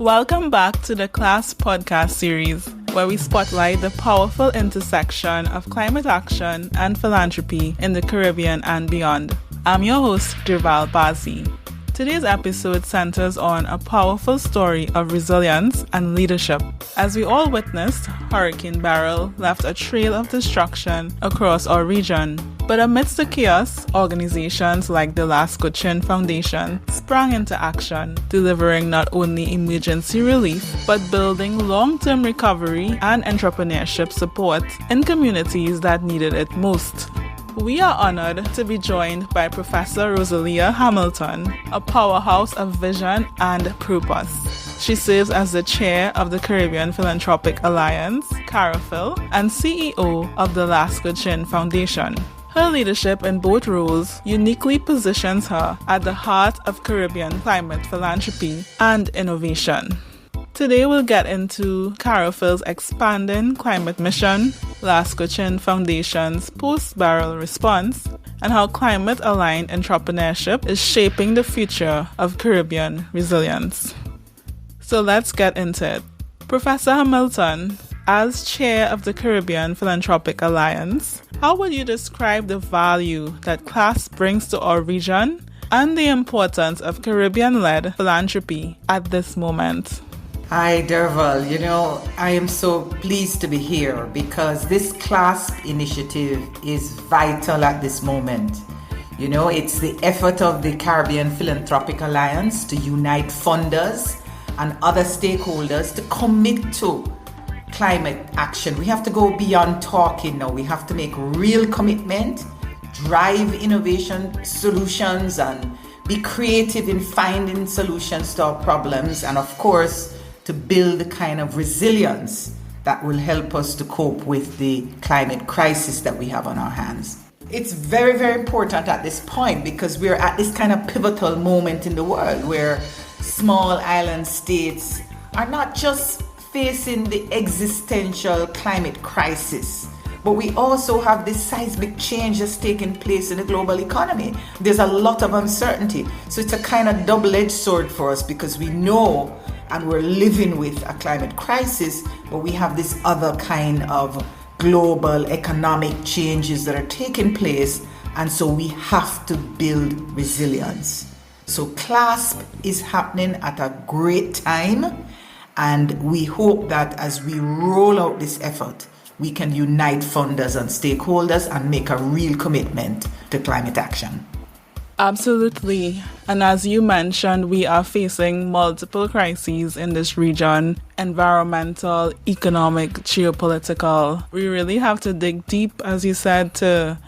Welcome back to the CLASP podcast series, where we spotlight the powerful intersection of climate action and philanthropy in the Caribbean and beyond. I'm your host, Derval Barzey. Today's episode centers on a powerful story of resilience and leadership. As we all witnessed, Hurricane Beryl left a trail of destruction across our region. But amidst the chaos, organizations like the Lasko Chin Foundation sprang into action, delivering not only emergency relief, but building long-term recovery and entrepreneurship support in communities that needed it most. We are honored to be joined by Professor Rosalea Hamilton, a powerhouse of vision and purpose. She serves as the chair of the Caribbean Philanthropic Alliance, CARIPHIL, and CEO of the Lasko Chin Foundation. Her leadership in both roles uniquely positions her at the heart of Caribbean climate philanthropy and innovation. Today we'll get into CARIPHIL's expanding climate mission, Lasko Chin Foundation's post-Beryl response, and how climate-aligned entrepreneurship is shaping the future of Caribbean resilience. So let's get into it. Professor Hamilton, as chair of the Caribbean Philanthropic Alliance, how would you describe the value that CLASP brings to our region and the importance of Caribbean-led philanthropy at this moment? Hi, Derval. I am so pleased to be here because this CLASP initiative is vital at this moment. It's the effort of the Caribbean Philanthropic Alliance to unite funders and other stakeholders to commit to climate action. We have to go beyond talking now. We have to make real commitment, drive innovation solutions, and be creative in finding solutions to our problems, and of course, to build the kind of resilience that will help us to cope with the climate crisis that we have on our hands. It's very, very important at this point because we're at this kind of pivotal moment in the world where small island states are not just facing the existential climate crisis, but we also have this seismic change that's taking place in the global economy. There's a lot of uncertainty. So it's a kind of double-edged sword for us because we know and we're living with a climate crisis, but we have this other kind of global economic changes that are taking place, and so we have to build resilience. So CLASP is happening at a great time, and we hope that as we roll out this effort, we can unite funders and stakeholders and make a real commitment to climate action. Absolutely. And as you mentioned, we are facing multiple crises in this region: environmental, economic, geopolitical. We really have to dig deep, as you said, to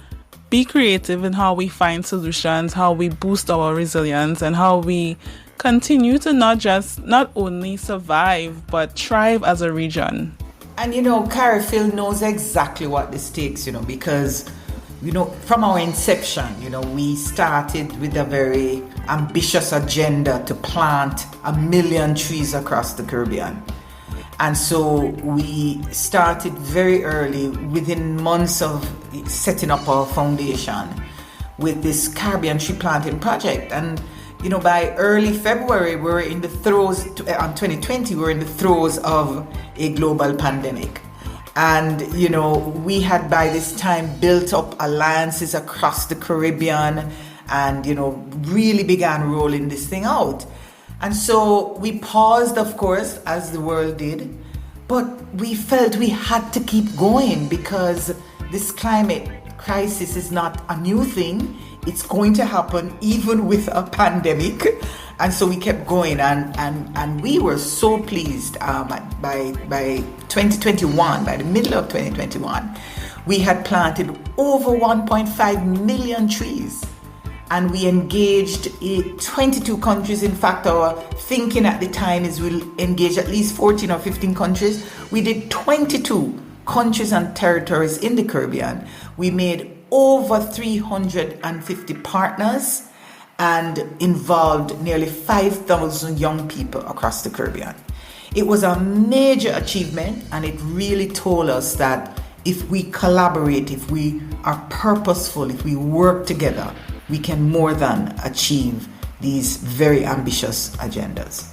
be creative in how we find solutions, how we boost our resilience, and how we continue to not only survive, but thrive as a region. And CARIPHIL knows exactly what this takes, because from our inception, we started with a very ambitious agenda to plant 1 million trees across the Caribbean. And so we started very early, within months of setting up our foundation, with this Caribbean tree planting project. And, by early February, we were in the throes, on 2020, we were in the throes of a global pandemic. And, we had by this time built up alliances across the Caribbean and, really began rolling this thing out. And so we paused, of course, as the world did, but we felt we had to keep going because this climate crisis is not a new thing. It's going to happen even with a pandemic. And so we kept going, and we were so pleased by 2021, by the middle of 2021, we had planted over 1.5 million trees. And we engaged 22 countries. In fact, our thinking at the time is we'll engage at least 14 or 15 countries. We did 22 countries and territories in the Caribbean. We made over 350 partners and involved nearly 5,000 young people across the Caribbean. It was a major achievement, and it really told us that if we collaborate, if we are purposeful, if we work together, we can more than achieve these very ambitious agendas.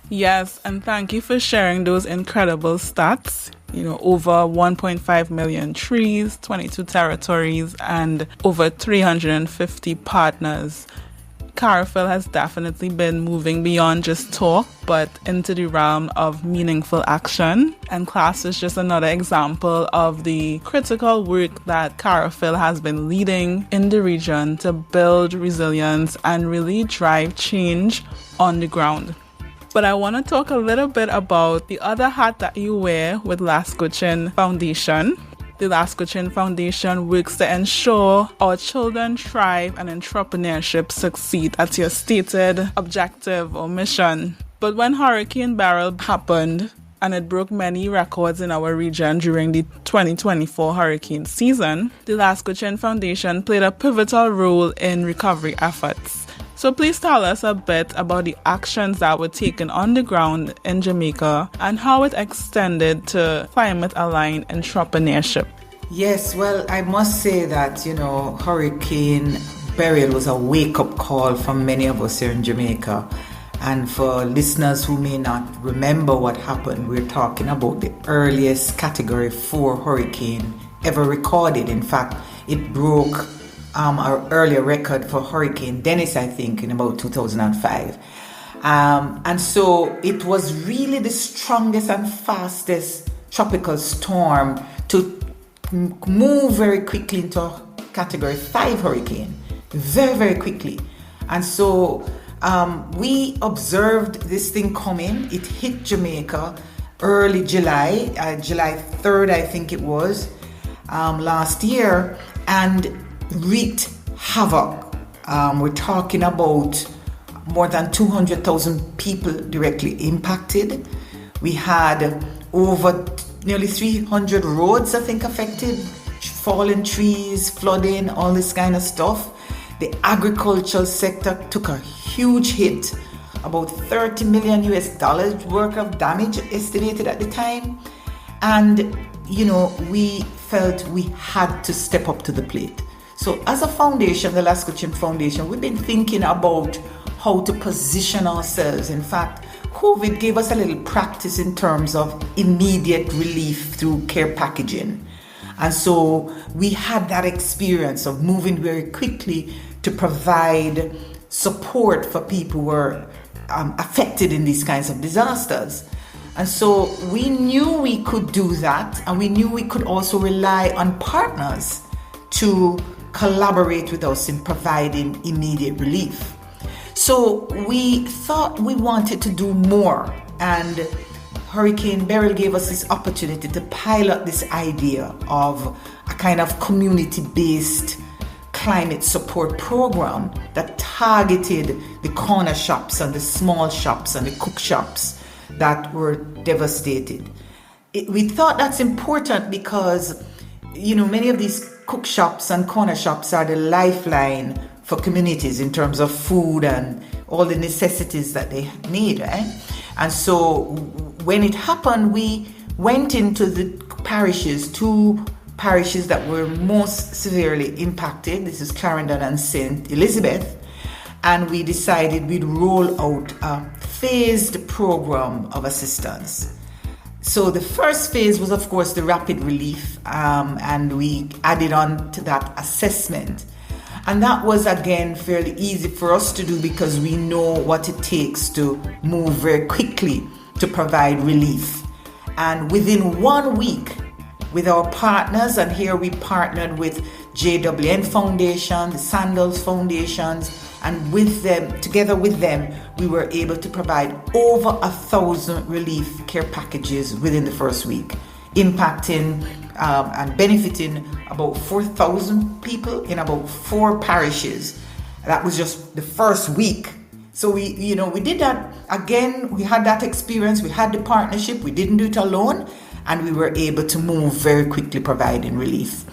Yes, and thank you for sharing those incredible stats. Over 1.5 million trees, 22 territories, and over 350 partners. CARIPHIL has definitely been moving beyond just talk, but into the realm of meaningful action. And CLASP is just another example of the critical work that CARIPHIL has been leading in the region to build resilience and really drive change on the ground. But I want to talk a little bit about the other hat that you wear with Lasko Chin Foundation. The Lasko Chin Foundation works to ensure our children thrive and entrepreneurship succeed. That's your stated objective or mission. But when Hurricane Beryl happened, and it broke many records in our region during the 2024 hurricane season, the Lasko Chin Foundation played a pivotal role in recovery efforts. So please tell us a bit about the actions that were taken on the ground in Jamaica and how it extended to climate-aligned entrepreneurship. Yes, well, I must say that, Hurricane Beryl was a wake-up call for many of us here in Jamaica. And for listeners who may not remember what happened, we're talking about the earliest Category 4 hurricane ever recorded. In fact, it broke our earlier record for Hurricane Dennis, I think, in about 2005. And so it was really the strongest and fastest tropical storm to move very quickly into a Category 5 hurricane, very, very quickly. And so we observed this thing coming. It hit Jamaica early July, July 3rd, I think it was, last year, and wreaked havoc. We're talking about more than 200,000 people directly impacted. We had over nearly 300 roads, I think, affected, fallen trees, flooding, all this kind of stuff. The agricultural sector took a huge hit, about $30 million worth of damage estimated at the time. And, we felt we had to step up to the plate. So as a foundation, the Lasko Chin Foundation, we've been thinking about how to position ourselves. In fact, COVID gave us a little practice in terms of immediate relief through care packaging. And so we had that experience of moving very quickly to provide support for people who were affected in these kinds of disasters. And so we knew we could do that, and we knew we could also rely on partners to collaborate with us in providing immediate relief. So we thought we wanted to do more, and Hurricane Beryl gave us this opportunity to pilot this idea of a kind of community-based climate support program that targeted the corner shops and the small shops and the cook shops that were devastated. We thought that's important because, many of these cook shops and corner shops are the lifeline for communities in terms of food and all the necessities that they need, right? And so when it happened, we went into the parishes, two parishes that were most severely impacted. This is Clarendon and St. Elizabeth. And we decided we'd roll out a phased program of assistance. So the first phase was, of course, the rapid relief, and we added on to that assessment. And that was, again, fairly easy for us to do because we know what it takes to move very quickly to provide relief. And within 1 week, with our partners, and here we partnered with JWN Foundation, the Sandals Foundations, and with them, together with them, we were able to provide over 1,000 relief care packages within the first week, impacting and benefiting about 4,000 people in about 4 parishes. That was just the first week. So we did that again. We had that experience. We had the partnership. We didn't do it alone, and we were able to move very quickly, providing relief.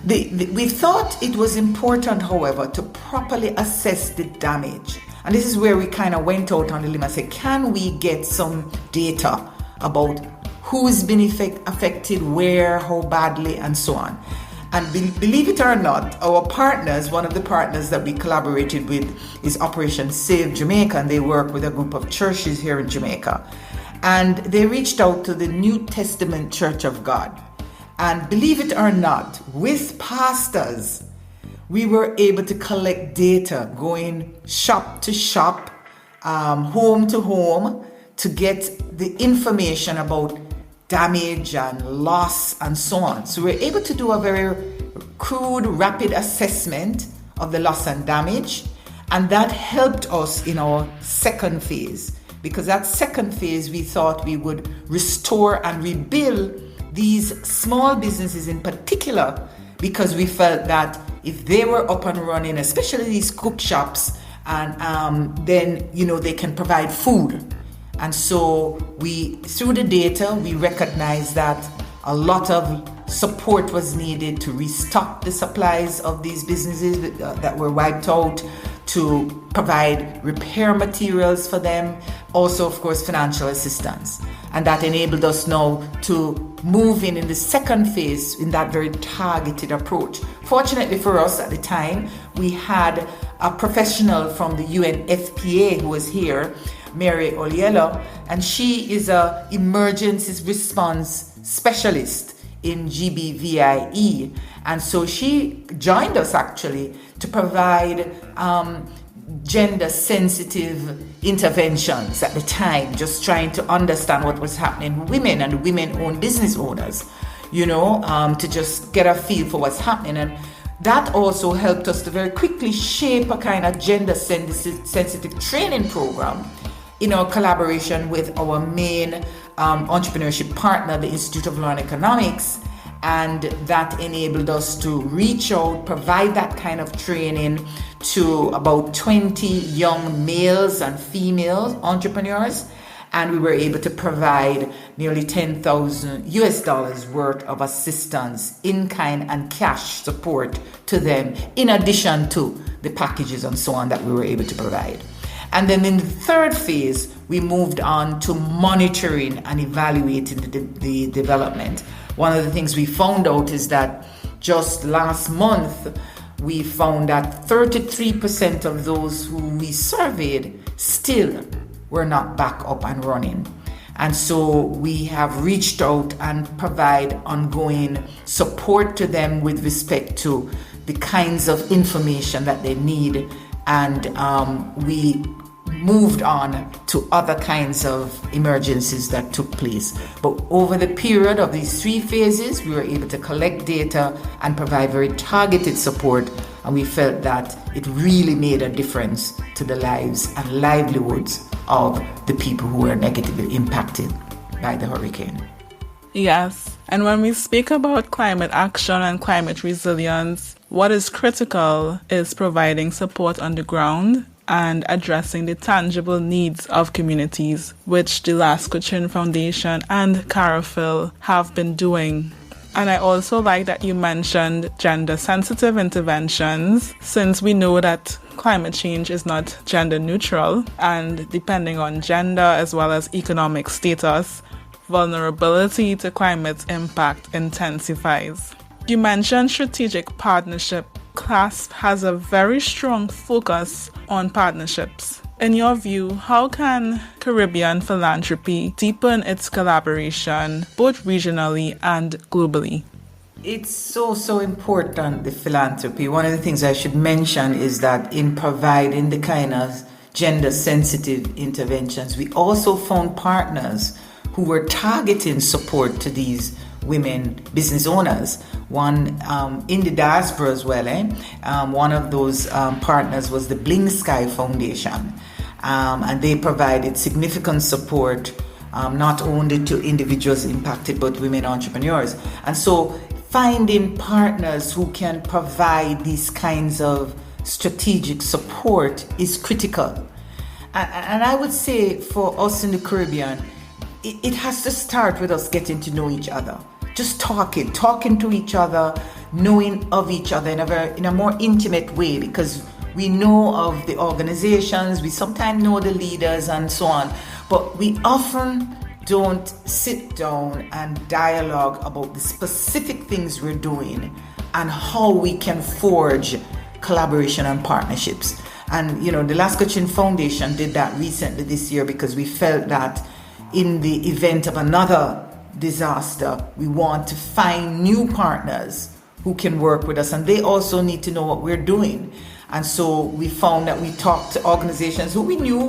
We thought it was important, however, to properly assess the damage. And this is where we kind of went out on the limb and said, can we get some data about who's been affected, where, how badly, and so on. And believe it or not, our partners, one of the partners that we collaborated with is Operation Save Jamaica, and they work with a group of churches here in Jamaica. And they reached out to the New Testament Church of God. And believe it or not, with pastors, we were able to collect data going shop to shop, home to home, to get the information about damage and loss and so on. So we're able to do a very crude, rapid assessment of the loss and damage. And that helped us in our second phase, because that second phase we thought we would restore and rebuild these small businesses in particular, because we felt that if they were up and running, especially these cook shops, and then they can provide food. And so through the data, we recognized that a lot of support was needed to restock the supplies of these businesses that were wiped out, to provide repair materials for them, also, of course, financial assistance. And that enabled us now to move in the second phase in that very targeted approach. Fortunately for us at the time, we had a professional from the UNFPA who was here, Mary Oliello, and she is an emergency response specialist in GBVIE. And so she joined us actually to provide gender sensitive interventions at the time, just trying to understand what was happening with women and women-owned business owners, to just get a feel for what's happening. And that also helped us to very quickly shape a kind of gender sensitive training program in our collaboration with our main entrepreneurship partner, the Institute of Law and Economics. And that enabled us to reach out, provide that kind of training to about 20 young males and female entrepreneurs. And we were able to provide nearly $10,000 worth of assistance, in kind and cash support to them, in addition to the packages and so on that we were able to provide. And then in the third phase, we moved on to monitoring and evaluating the development. One of the things we found out is that just last month, we found that 33% of those who we surveyed still were not back up and running. And so we have reached out and provide ongoing support to them with respect to the kinds of information that they need. And we moved on to other kinds of emergencies that took place. But over the period of these three phases, we were able to collect data and provide very targeted support, and we felt that it really made a difference to the lives and livelihoods of the people who were negatively impacted by the hurricane. Yes, and when we speak about climate action and climate resilience, what is critical is providing support on the ground and addressing the tangible needs of communities, which the Lasko Chin Foundation and CARIPHIL have been doing. And I also like that you mentioned gender-sensitive interventions, since we know that climate change is not gender neutral, and depending on gender as well as economic status, vulnerability to climate impact intensifies. You mentioned strategic partnership. CLASP has a very strong focus on partnerships. In your view, how can Caribbean philanthropy deepen its collaboration both regionally and globally? It's so important, the philanthropy. One of the things I should mention is that in providing the kind of gender-sensitive interventions, we also found partners who were targeting support to these women business owners. One in the diaspora as well. One of those partners was the Bling Sky Foundation, and they provided significant support not only to individuals impacted but women entrepreneurs. And so finding partners who can provide these kinds of strategic support is critical. And I would say for us in the Caribbean, it has to start with us getting to know each other. Just talking to each other, knowing of each other in a more intimate way, because we know of the organizations, we sometimes know the leaders and so on, but we often don't sit down and dialogue about the specific things we're doing and how we can forge collaboration and partnerships. And the Lasko Chin Foundation did that recently this year because we felt that in the event of another disaster, we want to find new partners who can work with us, and they also need to know what we're doing. And so we found that we talked to organizations who we knew,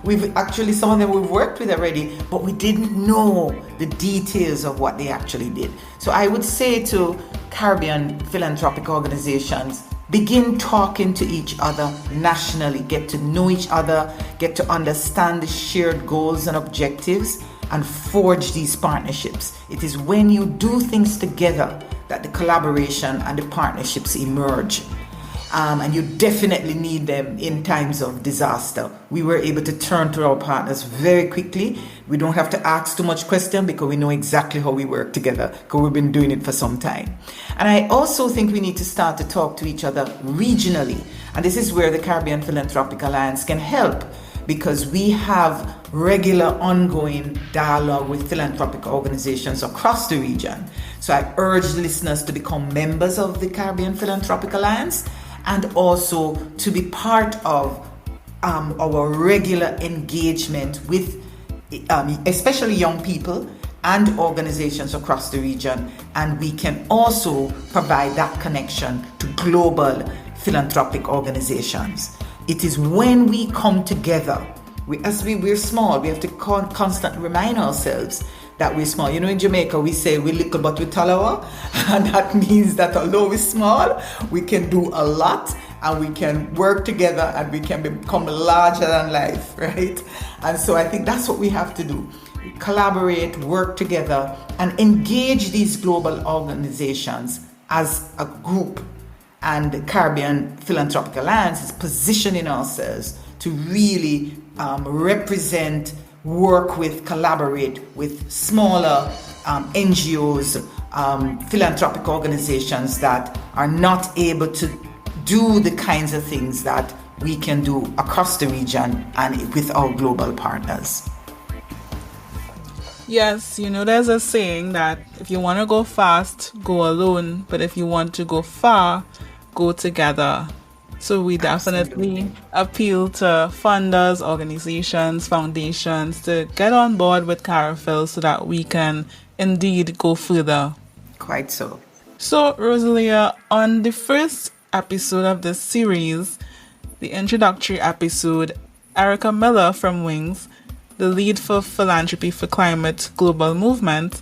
we've actually, some of them we've worked with already, but we didn't know the details of what they actually did. So I would say to Caribbean philanthropic organizations, begin talking to each other nationally, get to know each other, get to understand the shared goals and objectives, and forge these partnerships. It is when you do things together that the collaboration and the partnerships emerge. And you definitely need them in times of disaster. We were able to turn to our partners very quickly. We don't have to ask too much question because we know exactly how we work together because we've been doing it for some time. And I also think we need to start to talk to each other regionally. And this is where the Caribbean Philanthropic Alliance can help, because we have regular ongoing dialogue with philanthropic organizations across the region. So I urge listeners to become members of the Caribbean Philanthropic Alliance and also to be part of our regular engagement with especially young people and organizations across the region. And we can also provide that connection to global philanthropic organizations. It is when we come together, we're small, we have to constantly remind ourselves that we're small. In Jamaica, we say we're little but we're tallawa, and that means that although we're small, we can do a lot, and we can work together, and we can become larger than life, right? And so I think that's what we have to do. Collaborate, work together, and engage these global organizations as a group. And the Caribbean Philanthropic Alliance is positioning ourselves to really represent, work with, collaborate with smaller NGOs, philanthropic organizations that are not able to do the kinds of things that we can do across the region and with our global partners. Yes, there's a saying that if you want to go fast, go alone, but if you want to go far, go together. So we definitely appeal to funders, organizations, foundations to get on board with CARIPHIL so that we can indeed go further. Quite so. So, Rosalea, on the first episode of this series, the introductory episode, Erica Miller from Wings, the lead for Philanthropy for Climate Global Movement,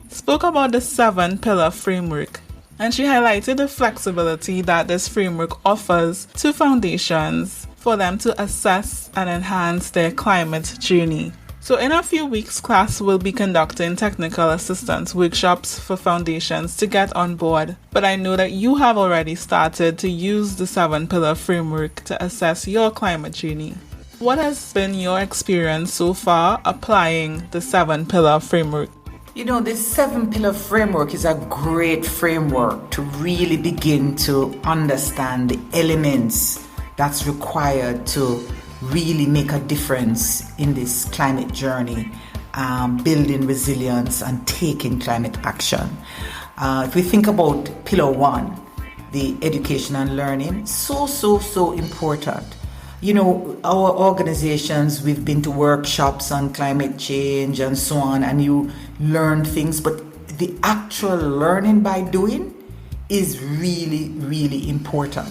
spoke about the 7-pillar framework. And she highlighted the flexibility that this framework offers to foundations for them to assess and enhance their climate journey. So in a few weeks, CLASP will be conducting technical assistance workshops for foundations to get on board. But I know that you have already started to use the 7-pillar framework to assess your climate journey. What has been your experience so far applying the 7-pillar framework? This 7-pillar framework is a great framework to really begin to understand the elements that's required to really make a difference in this climate journey, building resilience and taking climate action. If we think about Pillar 1, the education and learning, so important. Our organizations, we've been to workshops on climate change and so on, and you learn things, but the actual learning by doing is really, really important.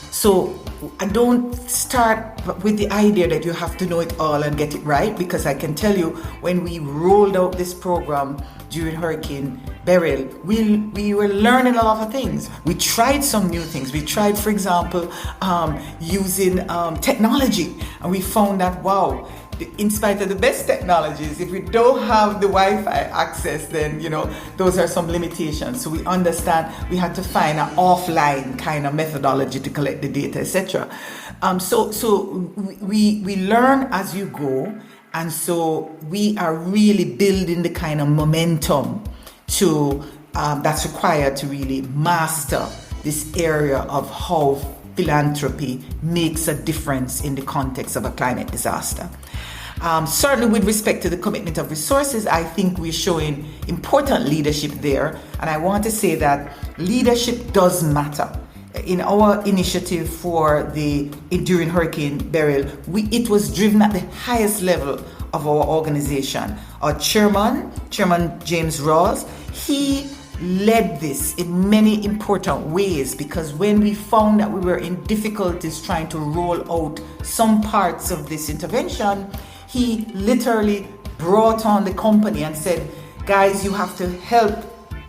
So I don't start with the idea that you have to know it all and get it right, because I can tell you when we rolled out this program during Hurricane Beryl, we were learning a lot of things. We tried some new things. We tried, for example, using technology, and we found that, wow, in spite of the best technologies, if we don't have the Wi-Fi access, then, those are some limitations. So we understand we had to find an offline kind of methodology to collect the data, etc. So we learn as you go. And so we are really building the kind of momentum that's required to really master this area of how philanthropy makes a difference in the context of a climate disaster. Certainly with respect to the commitment of resources, I think we're showing important leadership there. And I want to say that leadership does matter. In our initiative during Hurricane Beryl, it was driven at the highest level of our organization. Our chairman James Rawls, he led this in many important ways, because when we found that we were in difficulties trying to roll out some parts of this intervention, he literally brought on the company and said, guys, you have to help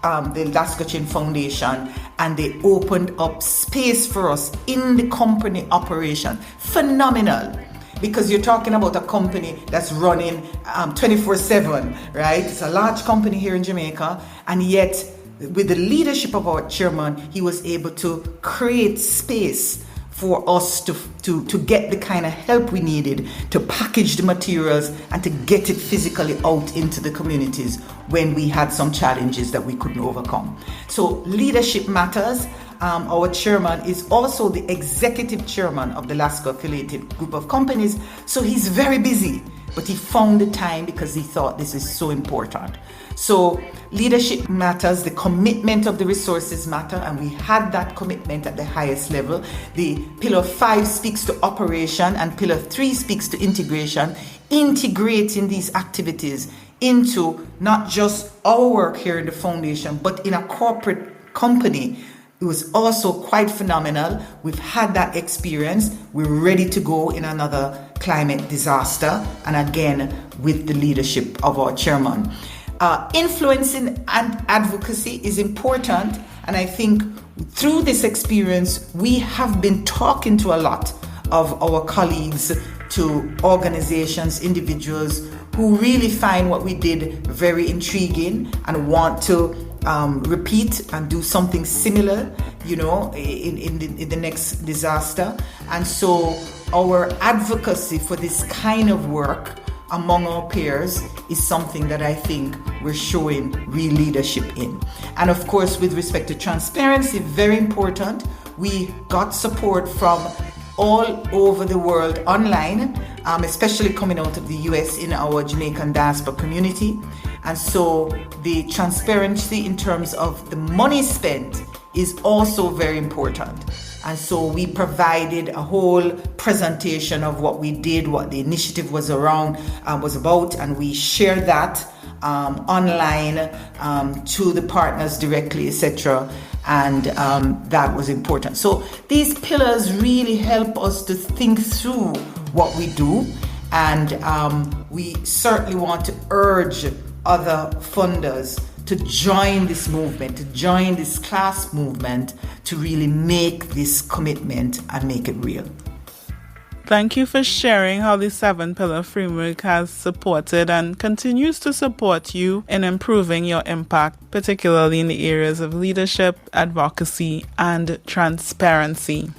the Lasko Chin Foundation, and they opened up space for us in the company operation. Phenomenal, because you're talking about a company that's running 24/7, right? It's a large company here in Jamaica, and yet with the leadership of our chairman, he was able to create space for us to get the kind of help we needed to package the materials and to get it physically out into the communities when we had some challenges that we couldn't overcome. So leadership matters. Our chairman is also the executive chairman of the Lasco affiliated group of companies, so he's very busy, but he found the time because he thought this is so important. So leadership matters, the commitment of the resources matter, and we had that commitment at the highest level. The Pillar 5 speaks to operation, and Pillar 3 speaks to integration, integrating these activities into not just our work here in the foundation, but in a corporate company. It was also quite phenomenal. We've had that experience. We're ready to go in another climate disaster, and again, with the leadership of our chairman. Influencing and advocacy is important, and I think through this experience, we have been talking to a lot of our colleagues, to organizations, individuals who really find what we did very intriguing and want to repeat and do something similar, in the next disaster. And so our advocacy for this kind of work among our peers is something that I think we're showing real leadership in. And of course, with respect to transparency, very important, we got support from all over the world online, especially coming out of the US in our Jamaican diaspora community. And so the transparency in terms of the money spent is also very important. And so we provided a whole presentation of what we did, what the initiative was about, and we shared that online to the partners directly, etc. And that was important. So these pillars really help us to think through what we do, and we certainly want to urge other funders to join this movement, to join this CLASP movement, to really make this commitment and make it real. Thank you for sharing how the 7-pillar framework has supported and continues to support you in improving your impact, particularly in the areas of leadership, advocacy, and transparency.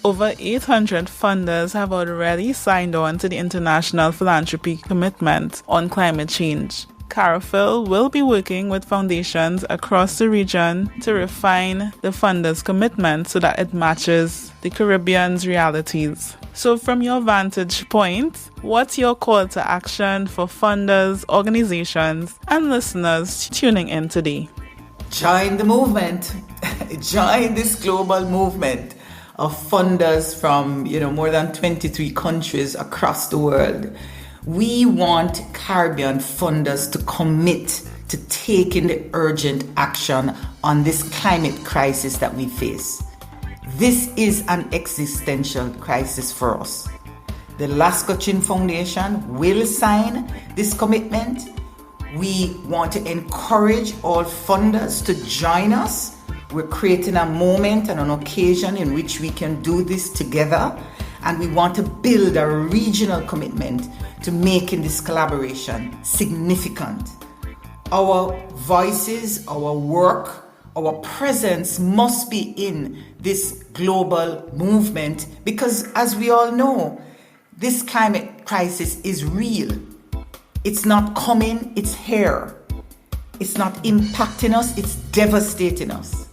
Over 800 funders have already signed on to the International Philanthropy Commitment on Climate Change. CARIPHIL will be working with foundations across the region to refine the funders' commitment so that it matches the Caribbean's realities. So from your vantage point, what's your call to action for funders, organizations, and listeners tuning in today? Join the movement. Join this global movement of funders from more than 23 countries across the world. We want Caribbean funders to commit to taking the urgent action on this climate crisis that we face. This is an existential crisis for us. The Lasko Chin Foundation will sign this commitment. We want to encourage all funders to join us. We're creating a moment and an occasion in which we can do this together, and we want to build a regional commitment to making this collaboration significant. Our voices, our work, our presence must be in this global movement, because as we all know, this climate crisis is real. It's not coming, it's here. It's not impacting us, it's devastating us.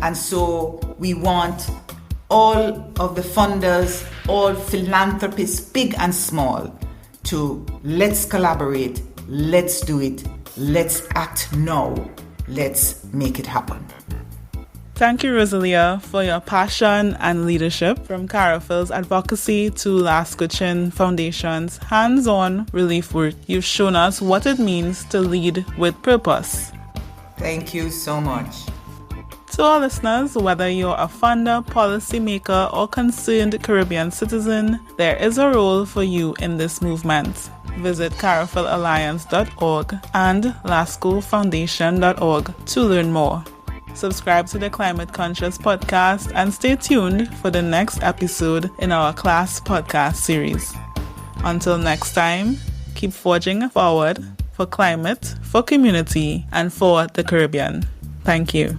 And so we want all of the funders, all philanthropists, big and small, to let's collaborate, let's do it, let's act now, let's make it happen. Thank you, Rosalea, for your passion and leadership. From CARIPHIL's advocacy to Lasko Chin Foundation's hands-on relief work, you've shown us what it means to lead with purpose. Thank you so much. To our listeners, whether you're a funder, policymaker, or concerned Caribbean citizen, there is a role for you in this movement. Visit CaripHILalliance.org and LascoFoundation.org to learn more. Subscribe to the Climate Conscious podcast and stay tuned for the next episode in our CLASP podcast series. Until next time, keep forging forward for climate, for community, and for the Caribbean. Thank you.